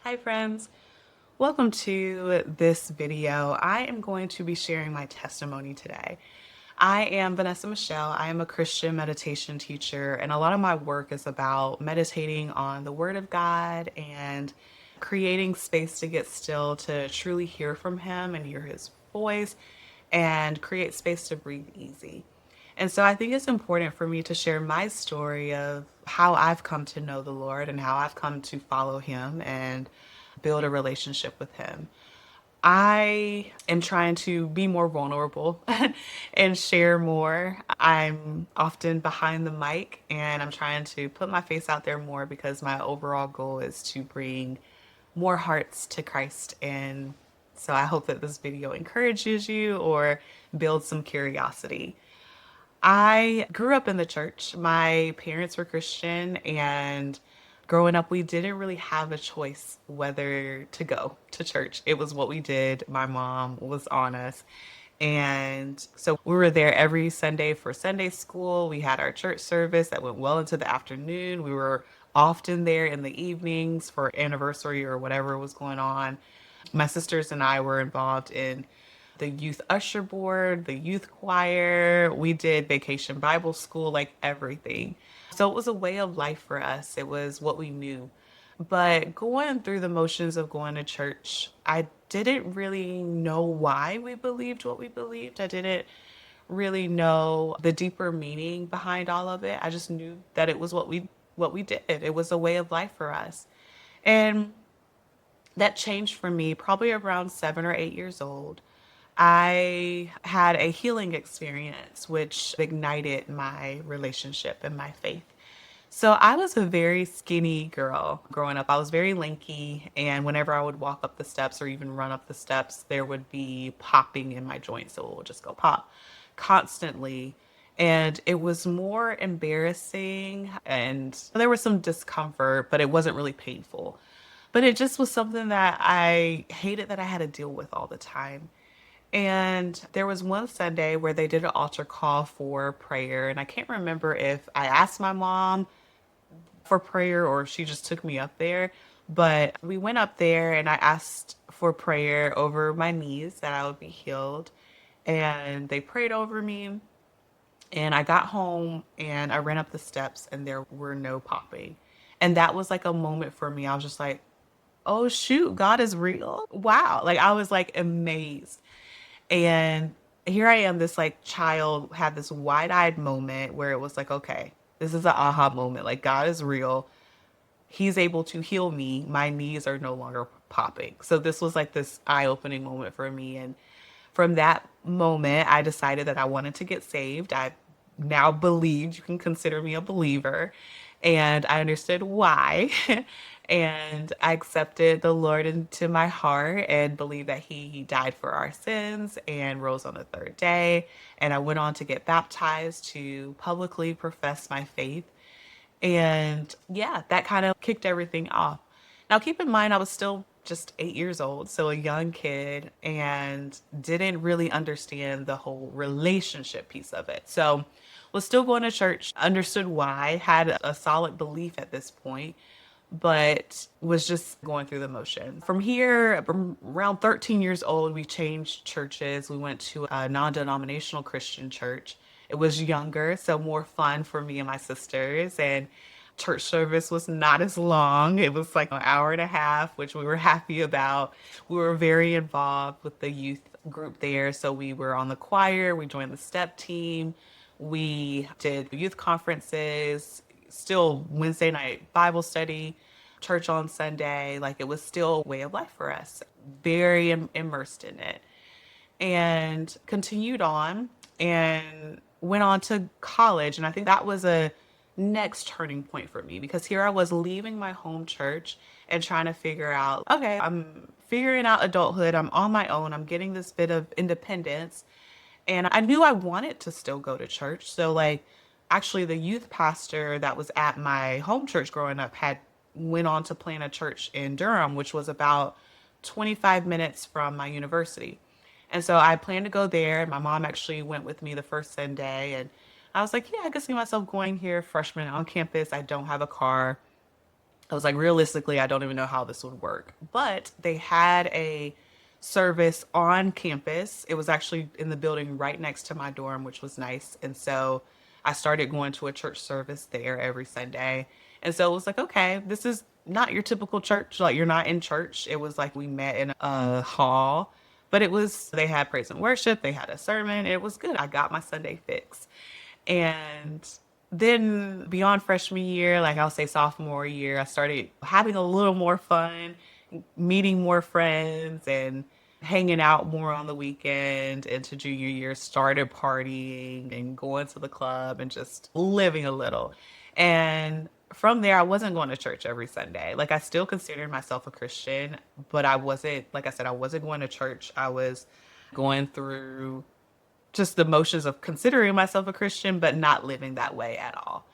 Hi friends, welcome to this video. I am going to be sharing my testimony today. I am Vanessa Michelle. I am a Christian meditation teacher, and a lot of my work is about meditating on the Word of God and creating space to get still to truly hear from Him and hear His voice and create space to breathe easy. And so I think it's important for me to share my story of how I've come to know the Lord and how I've come to follow Him and build a relationship with Him. I am trying to be more vulnerable and share more. I'm often behind the mic and I'm trying to put my face out there more because my overall goal is to bring more hearts to Christ. And so I hope that this video encourages you or builds some curiosity. I grew up in the church. My parents were Christian, and growing up, we didn't really have a choice whether to go to church. It was what we did. My mom was on us. And so we were there every Sunday for Sunday school. We had our church service that went well into the afternoon. We were often there in the evenings for anniversary or whatever was going on. My sisters and I were involved in the youth usher board, the youth choir. We did vacation Bible school, like everything. So it was a way of life for us. It was what we knew. But going through the motions of going to church, I didn't really know why we believed what we believed. I didn't really know the deeper meaning behind all of it. I just knew that it was what we did. It was a way of life for us. And that changed for me probably around 7 or 8 years old. I had a healing experience which ignited my relationship and my faith. So I was a very skinny girl growing up. I was very lanky, and whenever I would walk up the steps or even run up the steps, there would be popping in my joints. So it would just go pop constantly. And it was more embarrassing, and there was some discomfort, but it wasn't really painful. But it just was something that I hated that I had to deal with all the time. And there was one Sunday where they did an altar call for prayer. And I can't remember if I asked my mom for prayer or if she just took me up there. But we went up there and I asked for prayer over my knees that I would be healed. And they prayed over me. And I got home and I ran up the steps and there were no popping. And that was like a moment for me. I was just like, oh shoot, God is real. Wow. Like I was like amazed. And here I am, this like child had this wide-eyed moment where it was like, okay, this is an aha moment. Like God is real. He's able to heal me. My knees are no longer popping. So this was like this eye-opening moment for me. And from that moment, I decided that I wanted to get saved. I now believed, you can consider me a believer, and I understood why. And I accepted the Lord into my heart and believed that He died for our sins and rose on the third day. And I went on to get baptized to publicly profess my faith. And yeah, that kind of kicked everything off. Now, keep in mind, I was still just 8 years old, so a young kid, and didn't really understand the whole relationship piece of it. So, was still going to church, understood why, had a solid belief at this point, but was just going through the motion. From here, from around 13 years old, we changed churches. We went to a non denominational Christian church. It was younger, so more fun for me and my sisters. And church service was not as long. It was like an hour and a half, which we were happy about. We were very involved with the youth group there. So we were on the choir, we joined the step team, we did youth conferences, still Wednesday night Bible study, church on Sunday. Like it was still a way of life for us, very immersed in it. And continued on and went on to college. And I think that was a next turning point for me because here I was leaving my home church and trying to figure out, okay, I'm figuring out adulthood. I'm on my own. I'm getting this bit of independence. And I knew I wanted to still go to church. So, like, actually, the youth pastor that was at my home church growing up had went on to plant a church in Durham, which was about 25 minutes from my university. And so I planned to go there. My mom actually went with me the first Sunday. And I was like, yeah, I could see myself going here, freshman on campus. I don't have a car. I was like, realistically, I don't even know how this would work. But they had a service on campus. It was actually in the building right next to my dorm, which was nice. And so I started going to a church service there every Sunday. And so it was like, okay, this is not your typical church. Like, you're not in church. It was like we met in a hall, but they had praise and worship, they had a sermon. It was good. I got my Sunday fix. And then beyond freshman year, like I'll say sophomore year, I started having a little more fun, meeting more friends and hanging out more on the weekend. Into junior year, started partying and going to the club and just living a little. And from there, I wasn't going to church every Sunday. Like, I still considered myself a Christian, but I wasn't, like I said, I wasn't going to church. I was going through just the motions of considering myself a Christian, but not living that way at all.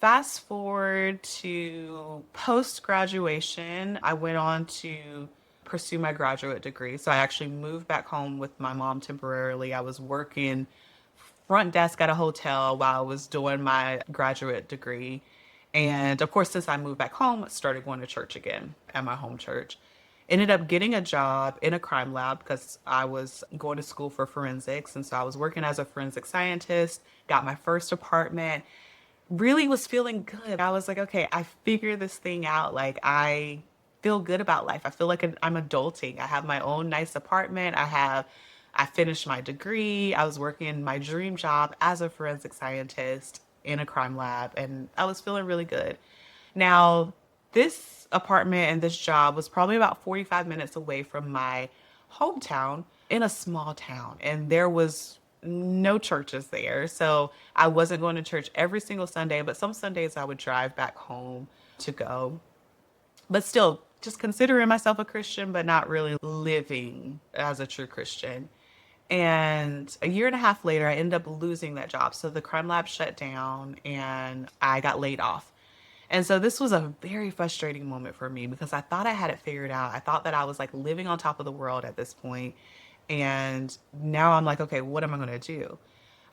Fast forward to post graduation, I went on to pursue my graduate degree. So I actually moved back home with my mom temporarily. I was working front desk at a hotel while I was doing my graduate degree. And of course, since I moved back home, I started going to church again at my home church. Ended up getting a job in a crime lab because I was going to school for forensics. And so I was working as a forensic scientist, got my first apartment, really was feeling good. I was like, okay, I figured this thing out. Like, I feel good about life. I feel like I'm adulting. I have my own nice apartment. I finished my degree. I was working my dream job as a forensic scientist in a crime lab, and I was feeling really good. Now, this apartment and this job was probably about 45 minutes away from my hometown in a small town, and there was no churches there. So I wasn't going to church every single Sunday, but some Sundays I would drive back home to go. But still, just considering myself a Christian, but not really living as a true Christian. And a year and a half later, I ended up losing that job. So the crime lab shut down and I got laid off. And so this was a very frustrating moment for me because I thought I had it figured out. I thought that I was like living on top of the world at this point. And now I'm like, okay, what am I going to do?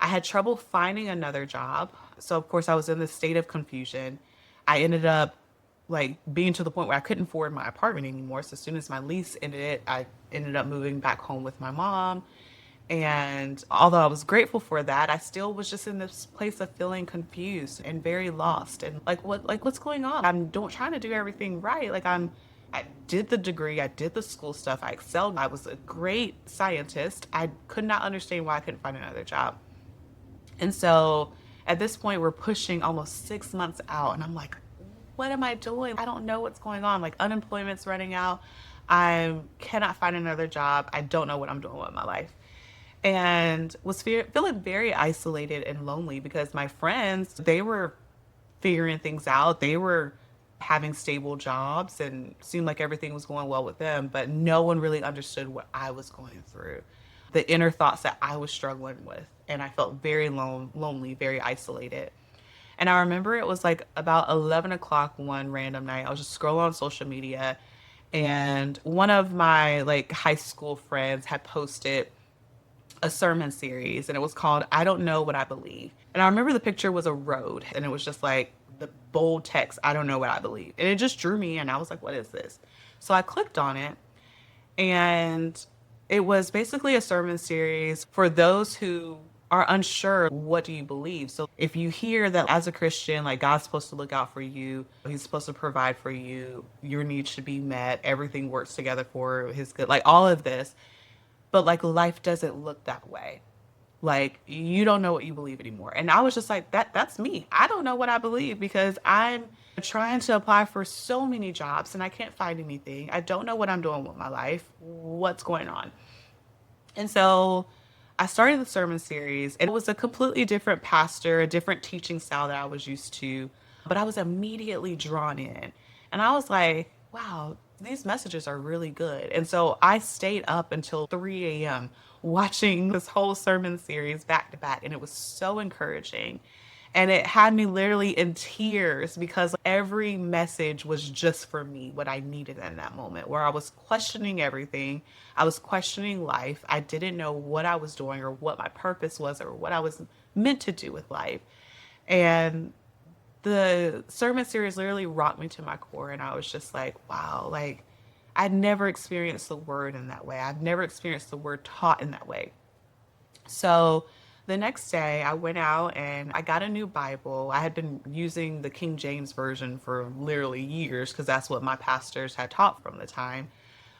I had trouble finding another job. So, of course, I was in this state of confusion. I ended up like being to the point where I couldn't afford my apartment anymore. So, as soon as my lease ended, I ended up moving back home with my mom. And although I was grateful for that, I still was just in this place of feeling confused and very lost and what's going on? I'm don't trying to do everything right. I did the degree, I did the school stuff, I excelled, I was a great scientist. I could not understand why I couldn't find another job. And so at this point we're pushing almost 6 months out and I'm like, what am I doing? I don't know what's going on. Like, unemployment's running out. I cannot find another job. I don't know what I'm doing with my life and was feeling very isolated and lonely because my friends, they were figuring things out. They were having stable jobs and seemed like everything was going well with them, but no one really understood what I was going through, the inner thoughts that I was struggling with. And I felt very lonely, very isolated. And I remember it was like about 11 o'clock one random night. I was just scrolling on social media and one of my like high school friends had posted a sermon series and it was called I Don't Know What I Believe. And I remember the picture was a road and it was just like the bold text, I don't know what I believe. And it just drew me in. I was like, what is this? So I clicked on it and it was basically a sermon series for those who are unsure, what do you believe? So if you hear that as a Christian, like God's supposed to look out for you, he's supposed to provide for you, your needs should be met, everything works together for his good, like all of this, but like life doesn't look that way. Like, you don't know what you believe anymore. And I was just like, that's me. I don't know what I believe because I'm trying to apply for so many jobs and I can't find anything. I don't know what I'm doing with my life. What's going on? And so I started the sermon series. And it was a completely different pastor, a different teaching style that I was used to, but I was immediately drawn in. And I was like, wow, these messages are really good. And so I stayed up until 3 a.m. watching this whole sermon series back to back. And it was so encouraging. And it had me literally in tears because every message was just for me, what I needed in that moment, where I was questioning everything. I was questioning life. I didn't know what I was doing or what my purpose was or what I was meant to do with life. And the sermon series literally rocked me to my core. And I was just like, wow, like I'd never experienced the word in that way. I've never experienced the word taught in that way. So the next day, I went out and I got a new Bible. I had been using the King James Version for literally years because that's what my pastors had taught from the time.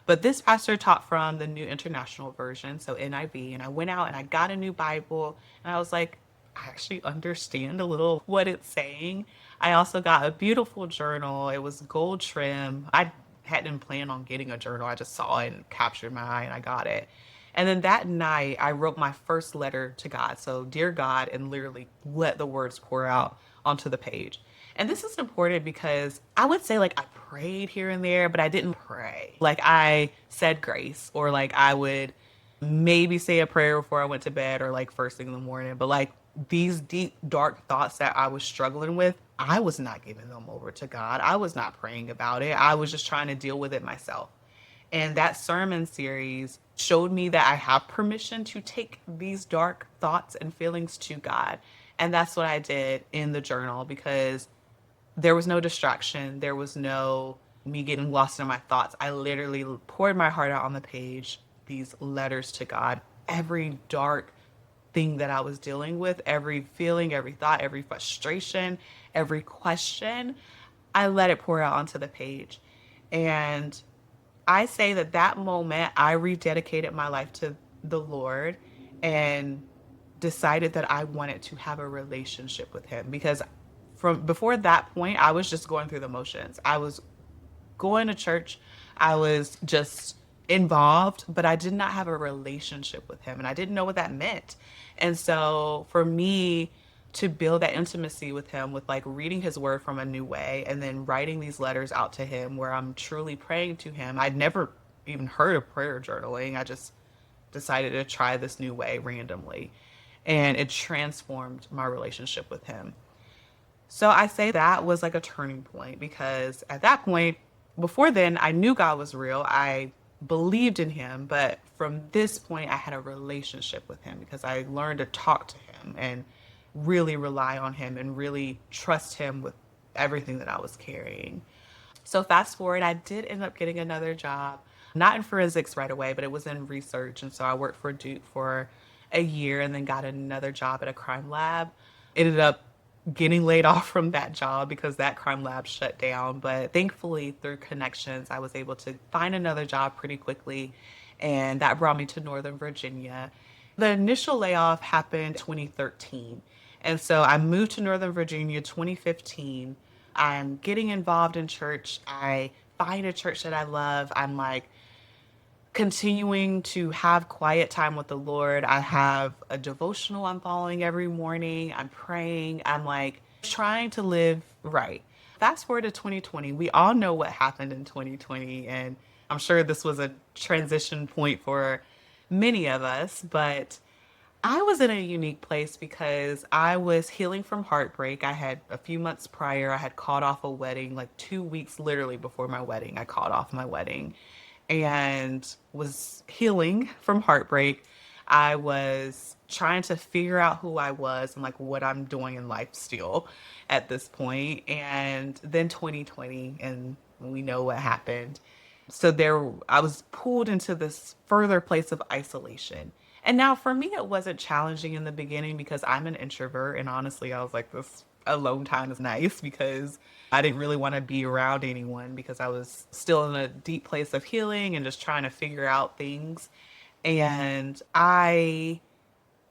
But this pastor taught from the New International Version, so NIV. And I went out and I got a new Bible and I was like, I actually understand a little what it's saying. I also got a beautiful journal. It was gold trim. I hadn't planned on getting a journal. I just saw it and captured my eye and I got it. And then that night, I wrote my first letter to God. So, dear God, and literally let the words pour out onto the page. And this is important because I would say, like, I prayed here and there, but I didn't pray. Like, I said grace, or like, I would maybe say a prayer before I went to bed, or like first thing in the morning. But like, these deep, dark thoughts that I was struggling with, I was not giving them over to God. I was not praying about it. I was just trying to deal with it myself. And that sermon series showed me that I have permission to take these dark thoughts and feelings to God. And that's what I did in the journal because there was no distraction. There was no me getting lost in my thoughts. I literally poured my heart out on the page, these letters to God, every dark thing that I was dealing with, every feeling, every thought, every frustration, every question. I let it pour out onto the page. And I say that that moment I rededicated my life to the Lord and decided that I wanted to have a relationship with him because from before that point I was just going through the motions. I was going to church. I was just involved, but I did not have a relationship with him and I didn't know what that meant. And so for me to build that intimacy with him with like reading his word from a new way and then writing these letters out to him where I'm truly praying to him. I'd never even heard of prayer journaling. I just decided to try this new way randomly and it transformed my relationship with him. So I say that was like a turning point because at that point, before then, I knew God was real. I believed in him. But from this point, I had a relationship with him because I learned to talk to him and really rely on him and really trust him with everything that I was carrying. So fast forward, I did end up getting another job, not in forensics right away, but it was in research. And so I worked for Duke for a year and then got another job at a crime lab. Ended up getting laid off from that job because that crime lab shut down. But thankfully, through connections, I was able to find another job pretty quickly. And that brought me to Northern Virginia. The initial layoff happened 2013. And so I moved to Northern Virginia 2015. I'm getting involved in church. I find a church that I love. I'm like continuing to have quiet time with the Lord. I have a devotional I'm following every morning. I'm praying. I'm like trying to live right. Fast forward to 2020. We all know what happened in 2020. And I'm sure this was a transition point for many of us, but I was in a unique place because I was healing from heartbreak. I had a few months prior, I had called off a wedding, like 2 weeks literally before my wedding. I called off my wedding and was healing from heartbreak. I was trying to figure out who I was and like what I'm doing in life still at this point. And then 2020, and we know what happened. So there, I was pulled into this further place of isolation. And now for me, it wasn't challenging in the beginning because I'm an introvert. And honestly, I was like, this alone time is nice because I didn't really want to be around anyone because I was still in a deep place of healing and just trying to figure out things. And I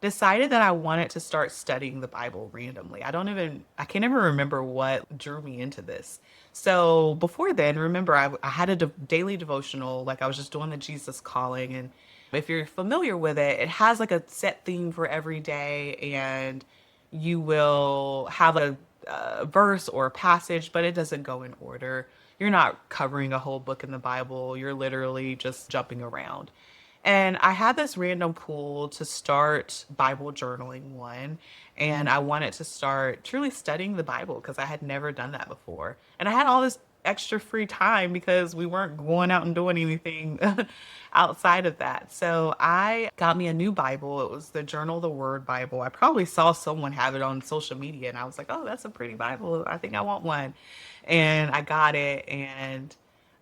decided that I wanted to start studying the Bible randomly. I can't even remember what drew me into this. So before then, remember, I had a daily devotional, like I was just doing the Jesus calling. And if you're familiar with it, it has like a set theme for every day, and you will have a verse or a passage, but it doesn't go in order. You're not covering a whole book in the Bible, you're literally just jumping around. And I had this random pull to start Bible journaling one. And I wanted to start truly studying the Bible because I had never done that before. And I had all this extra free time because we weren't going out and doing anything outside of that. So I got me a new Bible. It was the Journal of the Word Bible. I probably saw someone have it on social media and I was like, oh, that's a pretty Bible. I think I want one. And I got it and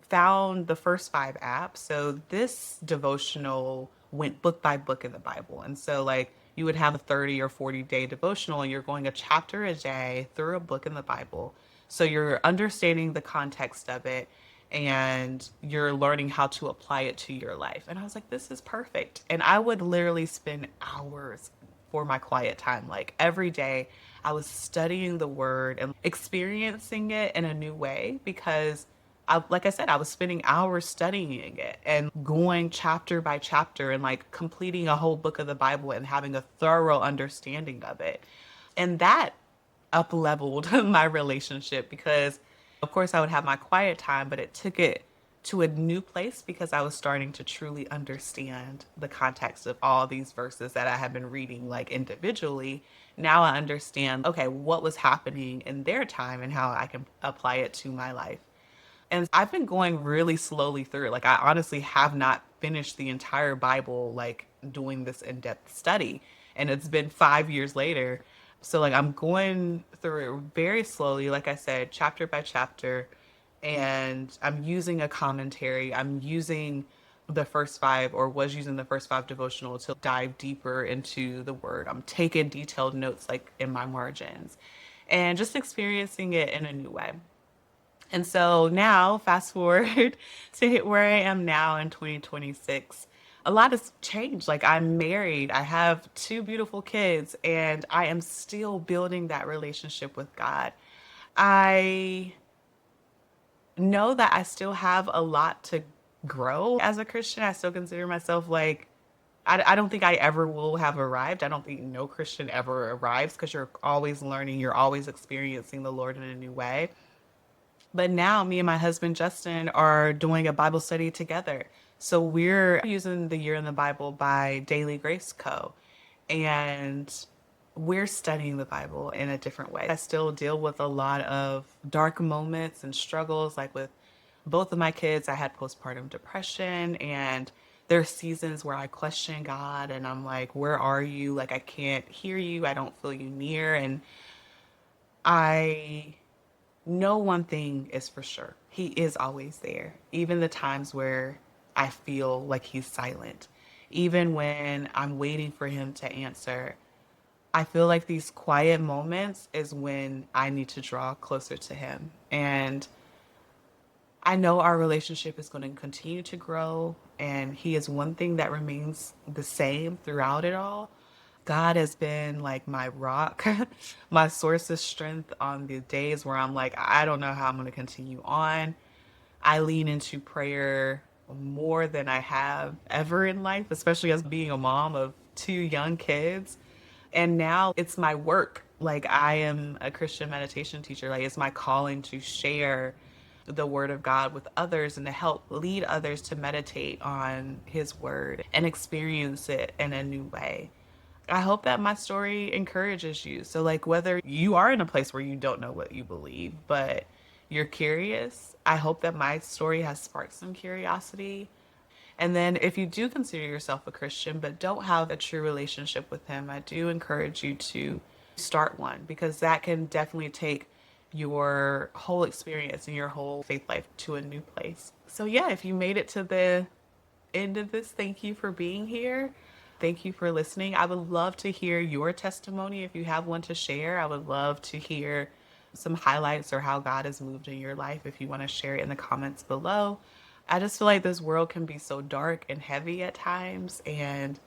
found the first five apps. So this devotional went book by book in the Bible. And so, like, you would have a 30 or 40-day devotional, and you're going a chapter a day through a book in the Bible. So you're understanding the context of it and you're learning how to apply it to your life. And I was like, this is perfect. And I would literally spend hours for my quiet time. Like every day, I was studying the word and experiencing it in a new way because like I said, I was spending hours studying it and going chapter by chapter and like completing a whole book of the Bible and having a thorough understanding of it. And that up leveled my relationship because, of course, I would have my quiet time, but it took it to a new place because I was starting to truly understand the context of all these verses that I had been reading like individually. Now I understand, okay, what was happening in their time and how I can apply it to my life. And I've been going really slowly through it. Like I honestly have not finished the entire Bible, like doing this in-depth study. And it's been 5 years later. So like I'm going through it very slowly, like I said, chapter by chapter. And I'm using a commentary. I'm using the first five or was using the first five devotional to dive deeper into the word. I'm taking detailed notes like in my margins and just experiencing it in a new way. And so now, fast forward to where I am now in 2026, a lot has changed. Like, I'm married, I have two beautiful kids, and I am still building that relationship with God. I know that I still have a lot to grow as a Christian. I still consider myself like, I don't think I ever will have arrived. I don't think no Christian ever arrives because you're always learning, you're always experiencing the Lord in a new way. But now me and my husband Justin are doing a Bible study together. So we're using the Year in the Bible by Daily Grace Co. And we're studying the Bible in a different way. I still deal with a lot of dark moments and struggles. Like with both of my kids, I had postpartum depression and there are seasons where I question God and I'm like, where are you? Like, I can't hear you. I don't feel you near. And I know one thing is for sure. He is always there. Even the times where I feel like he's silent, even when I'm waiting for him to answer, I feel like these quiet moments is when I need to draw closer to him. And I know our relationship is going to continue to grow. And he is one thing that remains the same throughout it all. God has been like my rock, my source of strength on the days where I'm like, I don't know how I'm going to continue on. I lean into prayer more than I have ever in life, especially as being a mom of two young kids. And now it's my work. Like, I am a Christian meditation teacher. Like, it's my calling to share the word of God with others and to help lead others to meditate on his word and experience it in a new way. I hope that my story encourages you. So, like, whether you are in a place where you don't know what you believe, but you're curious, I hope that my story has sparked some curiosity. And then, if you do consider yourself a Christian but don't have a true relationship with Him, I do encourage you to start one because that can definitely take your whole experience and your whole faith life to a new place. So, yeah, if you made it to the end of this, thank you for being here. Thank you for listening. I would love to hear your testimony if you have one to share. I would love to hear some highlights or how God has moved in your life if you want to share it in the comments below. I just feel like this world can be so dark and heavy at times, and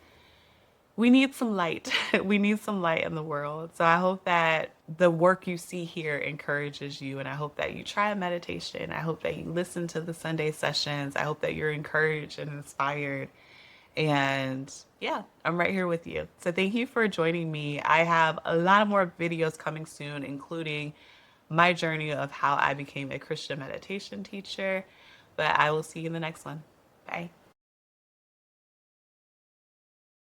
we need some light. We need some light in the world. So I hope that the work you see here encourages you, and I hope that you try a meditation. I hope that you listen to the Sunday sessions. I hope that you're encouraged and inspired. And yeah, I'm right here with you. So thank you for joining me. I have a lot more videos coming soon, including my journey of how I became a Christian meditation teacher. But I will see you in the next one. Bye.